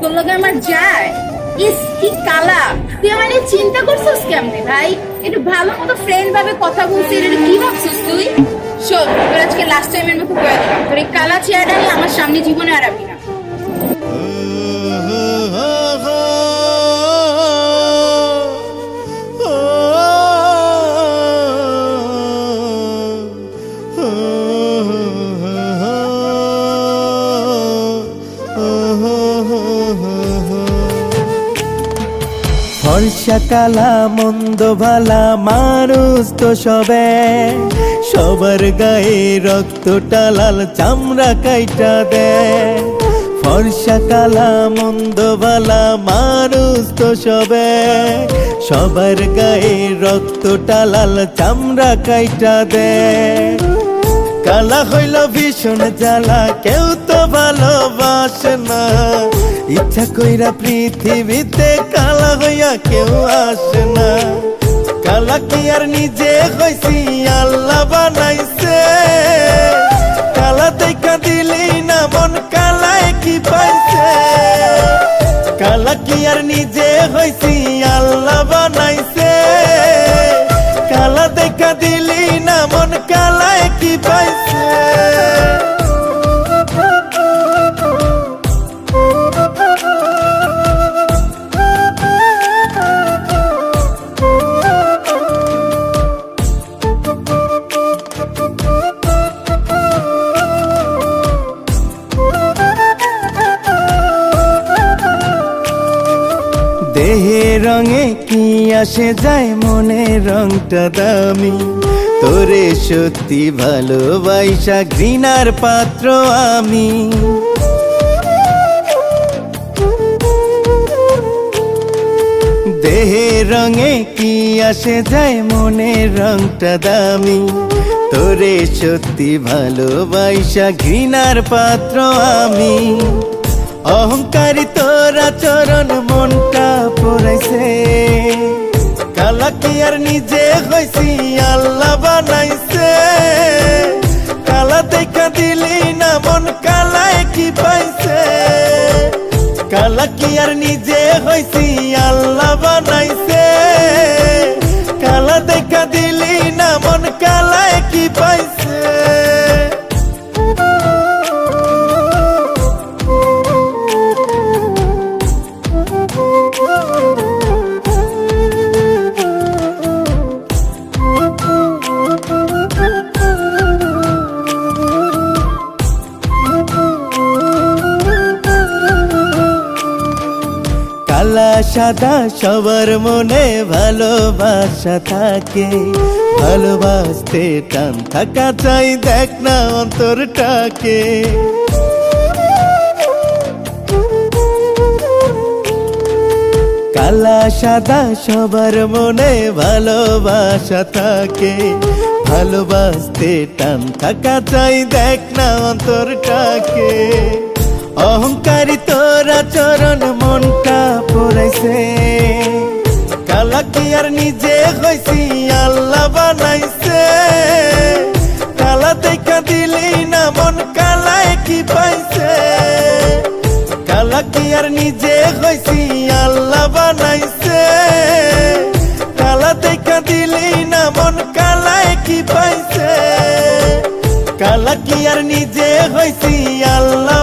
তোর লগে আমার যায়। ইস কি কালা, তুই আমার নিয়ে চিন্তা করছিস কেমনে ভাই? একটু ভালো মতো ফ্রেন্ড ভাবে কথা বলছিস, এটা কি ভাবছিস তুই? শোন, তোর আজকে লাস্ট টাইমের মতো করে দিলাম, তোর এই কালা চেহারা নিয়ে আমার সামনে জীবনে আর আবি না। ফর্সা কালা মন্দ ভালা মানুষ তো সবে, সবার গায়ে রক্তটা লাল চামড়া কাইটা দেয়। ফর্সা কালা মন্দ ভালা মানুষ তো সবে, সবার গায়ে রক্তটা লাল চামড়া কাইটা দেয়। কালা হইল ভীষণ জ্বালা, কেউ তো ভালোবাসে না, ইচ্ছা কইরা পৃথিবীতে কালা হইয়া কেউ আসে না। কালা কি আর নিজে হইছি, আল্লাহ বানাইছে, কালা দেখা দিলি না মন কালায় কি পাইছে। কালা কি আর নিজে হইছি, আল্লাহ বানাইছে, কালা দেখা দিলি না মন কালায় কি পাইছে। দেহের রঙে কি আসে যায়, মনের রংটা দামি, তোরে সত্যি ভালোবাসা ঘৃণার পাত্র আমি। দেহের রঙে কি আসে যায়, মনের রংটা দামি, তোরে সত্যি ভালোবাসা ঘৃণার পাত্র আমি। অহংকারী তোরা চরণ মনটা পড়াইছে, কালা কি আর নিজে হইছি, আল্লাহ বানাইছে, কালা দেখা দিলি না মন কালায় কি পাইছে। কালা কি আর নিজে হইছি, আল্লাহ বানাইছে, কালা দেখা দিলি না মন কালায় কি পাইছে। কালা সাদা সবার মনে ভালোবাসা থাকে, ভালোবাসতে টান থাকা চাই, দেখ না অন্তরটাকে। কালা সাদা সবার মনে ভালোবাসা থাকে, ভালোবাসতে টান থাকা চাই, দেখ না অন্তরটাকে। অহংকারী তোরা চরণ মনটা পড়াইছে, কালা কি আর নিজে হইছি, আল্লাহ বানাইছে, কালা দেখা দিলি না মন কালায় কি পাইছে। কালা কি আর নিজে হইছি, আল্লাহ বানাইছে, কালা দেখা দিলি না মন কালায় কি পাইছে। কালা কি আর নিজে হইছি, আল্লাহ